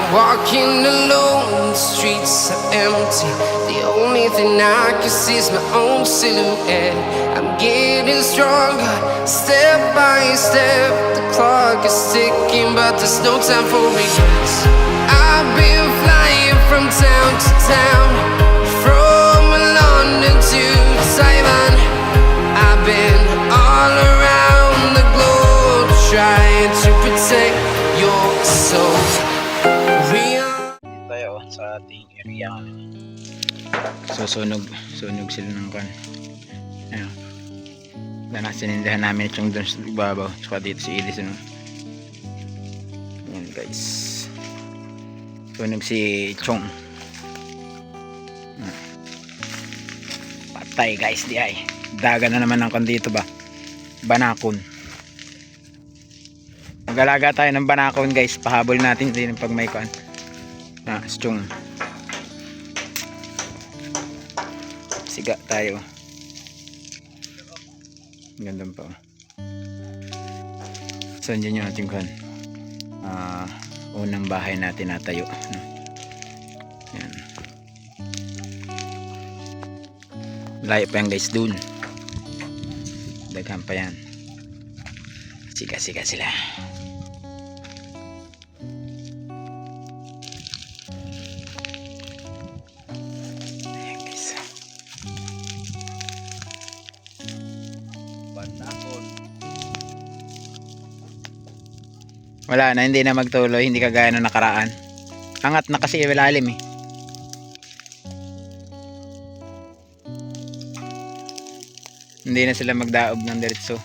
Walking alone, the streets are empty. The only thing I can see is my own silhouette. I'm getting stronger, step by step. The clock is ticking, but there's no time for regrets. I've been flying from town to town, from London to Taiwan. I've been all around the globe, trying to protect your soul. Tayo sa ating area. So sunog sila ng kan. Ayun. Na sinindahan namin itong doon sa ibabaw. Saka dito si Ilis. Ayan guys. Sunog si Chong. Patay guys di ay. Daga na naman ang kan dito ba. Banakon. Mag-alaga tayo ng banakon guys. Pahabol natin din pag may kan. Chong. Siga tayo. Ganda pa. So andyan yung ating kan. Unang bahay natin natayo. Yan. Layo pa yan guys dun. Daghan pa yan. Siga sila. Wala na, hindi na magtuloy, hindi kagaya ng nakaraan. Angat na kasi ilalim eh. Hindi na sila magdaob ng diretso.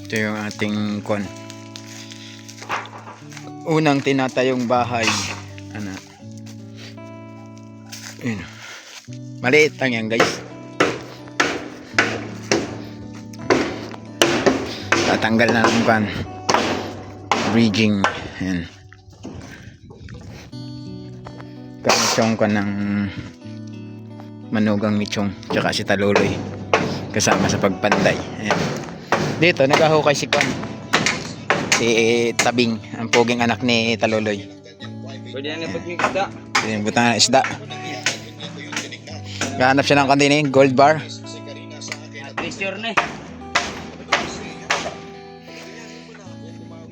Ito yung ating kon. Unang tinatayong bahay. Yun. Maliit lang yan guys. Tatanggal na ng pan. Bridging. Yan. Kamichong ko ng manugang michong. Tsaka si Taluloy. Kasama sa pagpanday. Ayan. Dito nagahukay si Kwan. Si Tabing. Ang poging anak ni Taluloy. Pwede na nabagning isda. Pwede na butang na isda. Gahanap siya ng kandini, gold bar. Treasure na eh.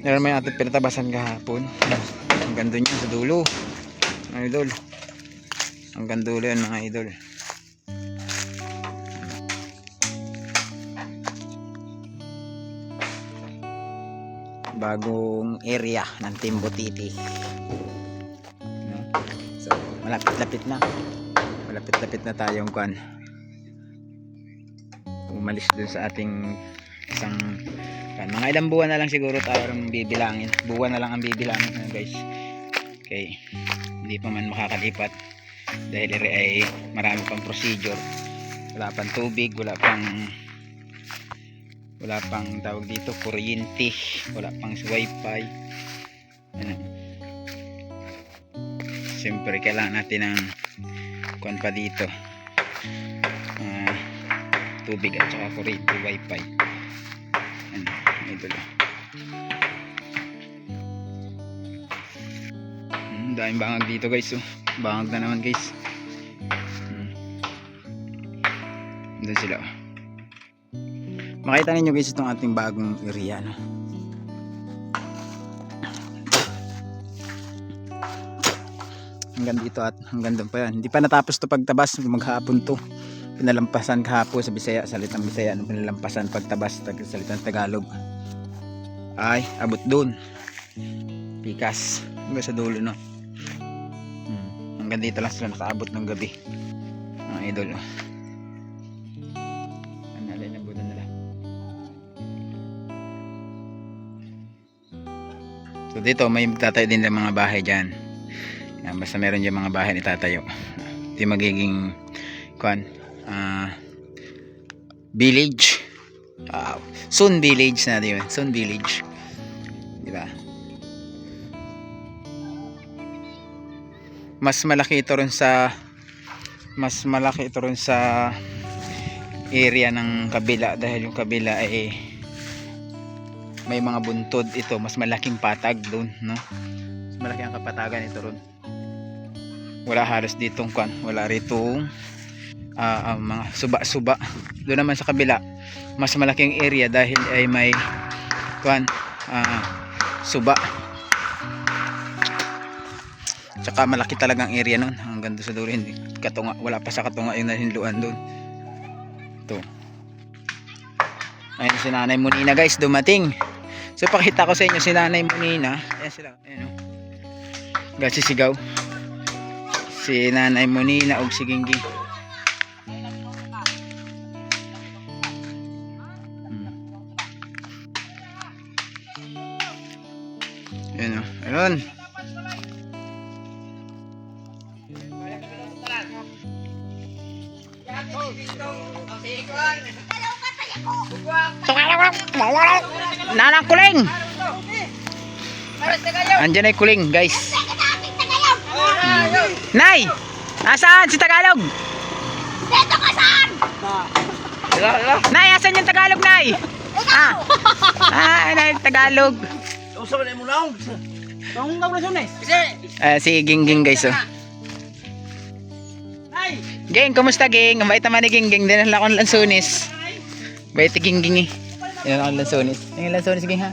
Meron may ating pinatabasan kahapon. Ang ganda niya sa dulo. Mga idol. Ang ganda dulo yan mga idol. Bagong area ng Timbutiti. So, malapit-lapit na. Malapit-lapit na tayong kan. Umalis dun sa ating isang kan. Mga ilang buwan na lang siguro tayo bibilangin. Buwan na lang ang bibilangin guys. Okay. Hindi pa man makakalipat dahil ay marami pang procedure. Wala pang tubig, wala pang tawag dito kuryente, wala pang wifi. Siyempre kailangan natin ng kuan pa dito, tubig at saka kuryente, wifi. Ito lang. Daming bangag dito guys. Bangag na naman guys. Doon sila. Makita ninyo guys itong ating bagong area, no? Hanggang dito at hanggang doon pa yan. Hindi pa natapos to pagtabas. Maghapon to. Pinalampasan kahapon sa Bisaya. Salitang Bisaya. Pinalampasan pagtabas. Salitang Tagalog. Ay, abot doon. Pikas. Hanggang sa dulo, no? Hanggang dito lang sila nakaabot ng gabi. Mga idol. Analay na budan nila. So dito may magtatayo din ng mga bahay dyan. Basta meron dyan mga bahay na itatayo. Ito yung magiging village. Soon village na yun. Soon village. Diba? Mas malaki ito rin sa area ng kabila, dahil yung kabila ay may mga buntod. Ito mas malaking patag doon, no? Mas malaki ang kapatagan ito ron. Wala halos ditong wala rito mga suba-suba. Doon naman sa kabila mas malaking area dahil ay may suba. Tsaka malaki talagang area nun hanggang doon sa dulo. Hindi katunga, wala pa sa katunga yung nahinluan doon. Ito. Ayun si Nanay Monina guys, dumating. So pakita ko sa inyo si Nanay Monina. Ayan sila. Ayan o. Sisigaw. Si Nanay Monina o si Gingging. Ayan o. Ayun. Nanang kuling. Andiyan ay kuling guys. Nay, nasaan si Tagalog? Dito ka saan? Nay, asan yung Tagalog, Nay? Nay, Tagalog. Si Gingging guys oh. Ging, kumusta Ging? Mabait naman ni Gingging. Dinala ko ng lansunis. Bait ni Gingging eh. Dinala ko ng lansunis. Yung lansunis Ging ha?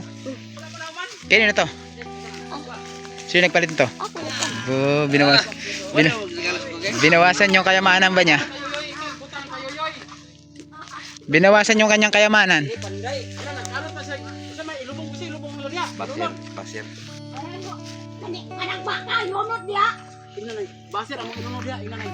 Kanino to? Sino nagpalit nito? Oh, binawasan yung kayamanan ba niya? Binawasan yung kanyang kayamanan. Basir. Anak baka, lunod dia. Basir ang mga dia, inanay.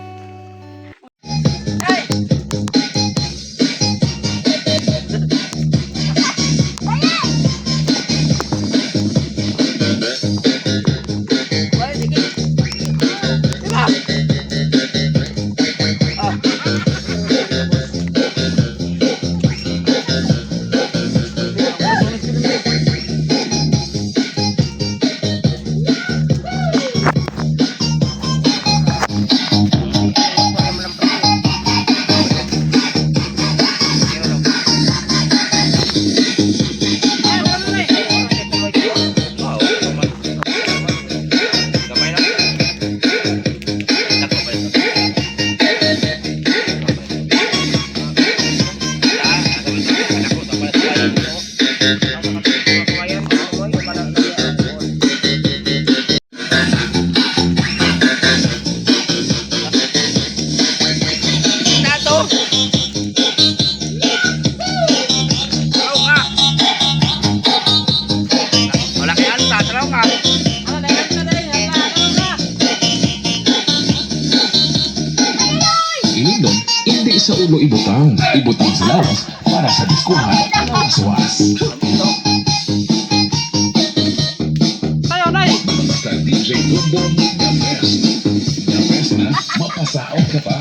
Inindot, hindi sa ulo ibutang sa lawas para sa diskuhan ng aswas. Tayo, Nay! Basta DJ Dundon, the best. The best na, mapasaot ka pa.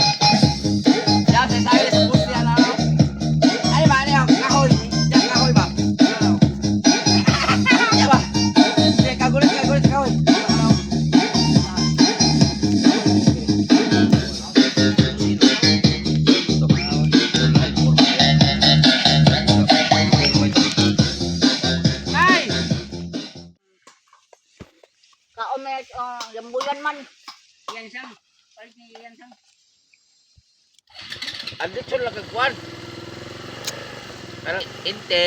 Kaumay, lambuyan man. Yan siyang. Palit niya yan siyang. Andito lang kagwan. Parang inte.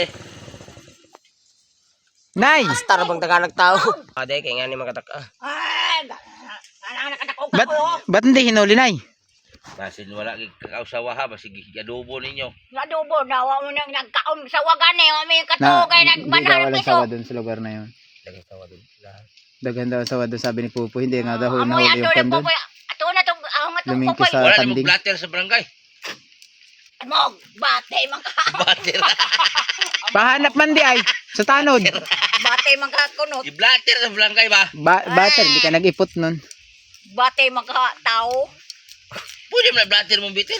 Nay! Star bang Tagalog tao? Ade kay nga ni makataka. Ay, nakadako ka ko. Ba't hindi hinuli, Nay? Basin wala kay kausawa ha, basig adobo ninyo. Nadubo, nawa mo nang nagkaon sa wagan eh. May katugay Hindi daw nagbanarap walang ito. sawa doon sa lugar na yun. Lagi tawa dun. Dagan daw sawa doon, sabi ni Pupo. Hindi nga daw Amoy nahuli yung ato pan doon. po. Ato na tong ahong atong Lumingki popoy. sa Wala ni tanding. mo blatter sa barangay. Mog, bate mga Blatter. Pahanap man di ay. Sa tanod. bate mga kunot. I-blatter sa barangay ba? Bater, hindi ka nag-ipot nun. Bate mga tao. Pwede mo na blatter mong bitin.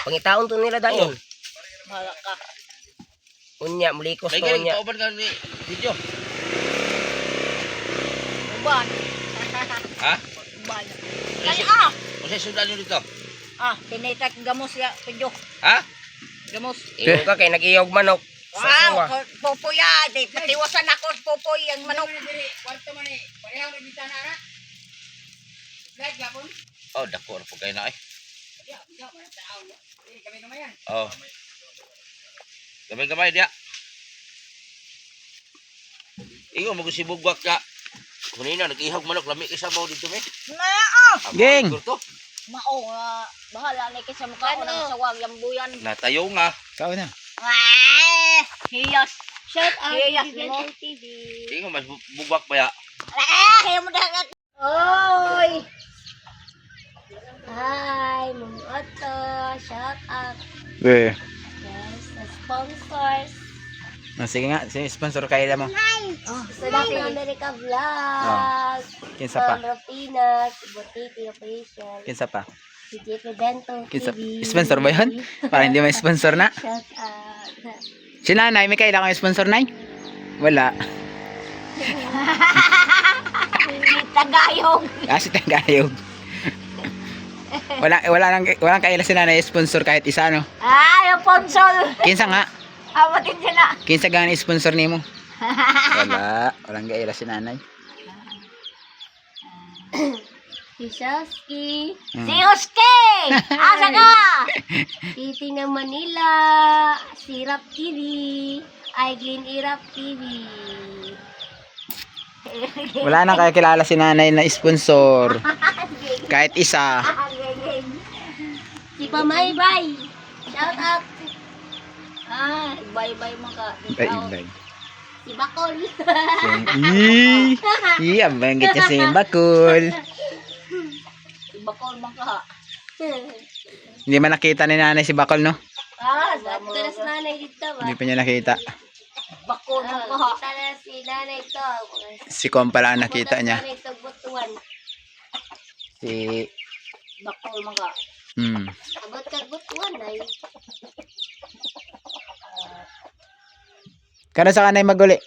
Pangitaon to nila dayon. Malaka. Unya mulikos May to galing unya. kauban ka ni video. Uban. Ha? Uban. Kaya ah. Kasi sundan nyo dito. Tinitak gamos ya, pedyo. Ha? Gamos. Ingon ka kay nag-iyog manok. Sa sawa. Wow, popoy di patiwasan ako sa popoy ang manok. Oh, dako na po kayo na eh. Oh. Gamay-gamay dia. Ingon mo si bugwak ka. Kanina nag-ihag manok lami kay sabaw dito me. Geng. Mao nga bahala ni kay sa mukha ko ng sawag yang buyan. Natayo nga. Kao na. Hiyas. Shout out Hiyas to mo. TV. Ingon mas bugwak ba ya? Kaya mo dagat. Oy! Hi, Mong Otto. Shout out. Eh. Yes, the sponsors. Sige nga, sponsor kayo mo. Sa Latin America Vlog. Kinsa pa? From Ropinas, Botiti Operation. Kinsa pa? Si JP Bento Kinsa? TV. Sponsor ba yun? Para hindi may sponsor na. Shout out. Si nanay, may kailangan may sponsor na? Wala. Tagayog. Si Tagayog. Walang kailangan si nanay sponsor kahit isa, no? Yung sponsor. Kinsa nga? Awatin siya na. Kinsa gani sponsor nimo? Walang kailangan si nanay. Si Shosky. Si Uske. Asa ka? Titi ng Manila. Si Rap TV. Aiglin Irap TV. Wala nang kaya kilala si nanay na sponsor. Kahit isa. Si Pamaybay. Shout out. Bye-bye mga Bye. Si Bakol. Ang banggit niya si Bakul. Bakol mga. Hindi man nakita ni nanay si Bakul, no? Teras nanay dito ba? Hindi pa niya nakita. Bakol mga. Kita na si nanay to. Si Kom pala ang nakita niya. Nanay to butuan. Si... Bakol mga. Abot ka butuan ay. Kano sa kanay maguli?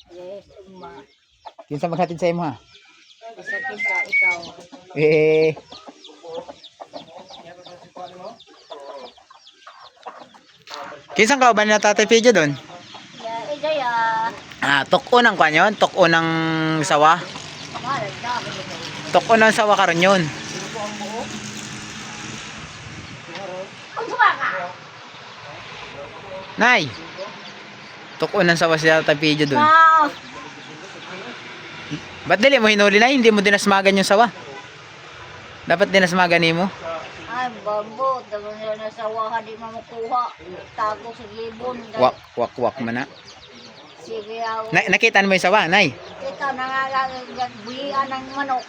Yes, uma. Kinsa maghatid sa imo, ha? Isa ikaw. Kinsa ka ba na tatay Pedro doon? Jaya. Tukon ang kanyon, tukon ng sawa. Tukon ng sawa karon yun. Nay. Tukon ng sawa si tatay Pedro doon. Ba't dili mo hinuli na? Hindi mo dinasmagan yung sawa. Dapat dinasmagan mo. Ay, bambo. Dapat siya nasawahan, di mo makuha. Tago sa gibon. Wak man na. Sige, ako. Nakita mo yung sawa, Nay? Kita, nangalagbuhian ng manok.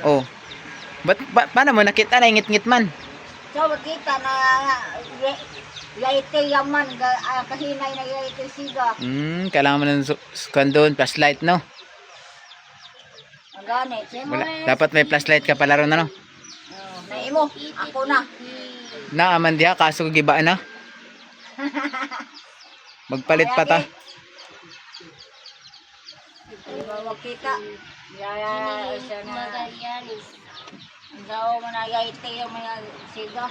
Oh. Paano mo nakita na ingit-ngit man? So, makita na yaite yaman, kahinay na yaite siga. Kailangan mo ng doon, flashlight, no? Ang gani. Dapat may flashlight ka pala ron, ano? Naimo, ako na. Naaman diha, kaso gibaan na. Magpalit pa ta. Di ba makita? Yaya, siya na. Magallanes. Ang daw mo na yaite yung mga siga.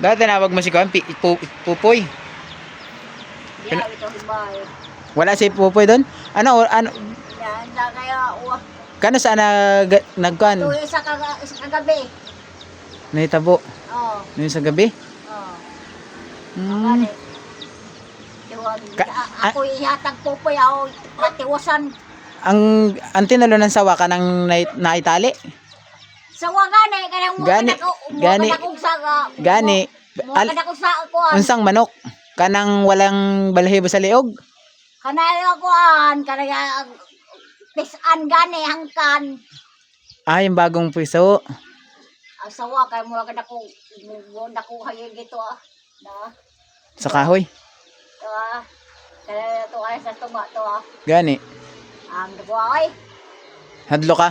Dati nawag mo si Kuan, Pupoy. Diya, ito hibay. Wala si Pupoy doon? Ano? Yan, da kaya, Kano saan nagkuan? tuwi sa kagabi. Nahitabo. Oo, Noon sa gabi? oo. Hmm. Ako ihatag po po yaw matiwasan. Ang tinalo ng sawa ka nang naitali? Sawa gani kanang Gani. Gani. Mo sa ako. Unsang manok? Kanang walang balahibo sa liog? Kanang akuan kanang pisan gani hangkan. Yung bagong piso. Ang sawa kay mo kanako hayo gito na. Sa kahoy. Kaya to ay sa tunga to Gani. ang dagway. Hadlo ka.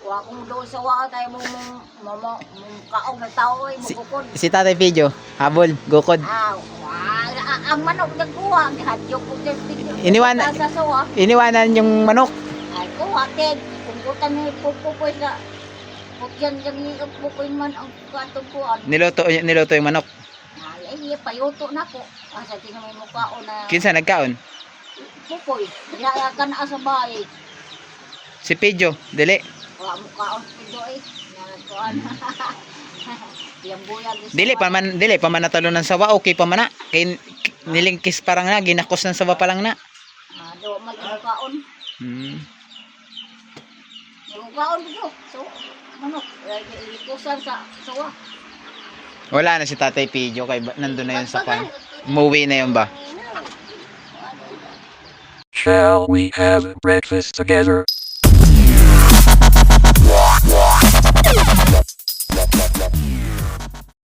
Wa kung do sa wa tayo mo kaog na tao ay mukukod. Si Tatay Pedro, habol, gukod. Ang manok nagkuha, hadyo ko Iniwanan- sa sawa. Iniwanan yung manok. Ay ko hated, kung gutan ni pupupoy Pagyan kami pukoy man ang katungkuan. Niluto yung manok. Ay, payuto na ko. Asa tingnan may mukhaon na Kinsa nagkaon? pukoy. Ilayakan na sa bahay. Si Pedro, dili. Wala mukhaon pido eh. Nagkuan. Yang bulag. Dili pa man natalo ng sawa, okay pa man na. Kay nilingkis parang na, ginakos ng sawa pa lang na. Do magmukhaon. Yung mukhaon dito. So, manok. Ilikusan sa sawa. Wala na si Tatay Pedro, kay nandun na yun sa pan. Umuwi na yun ba? Shall we have breakfast together?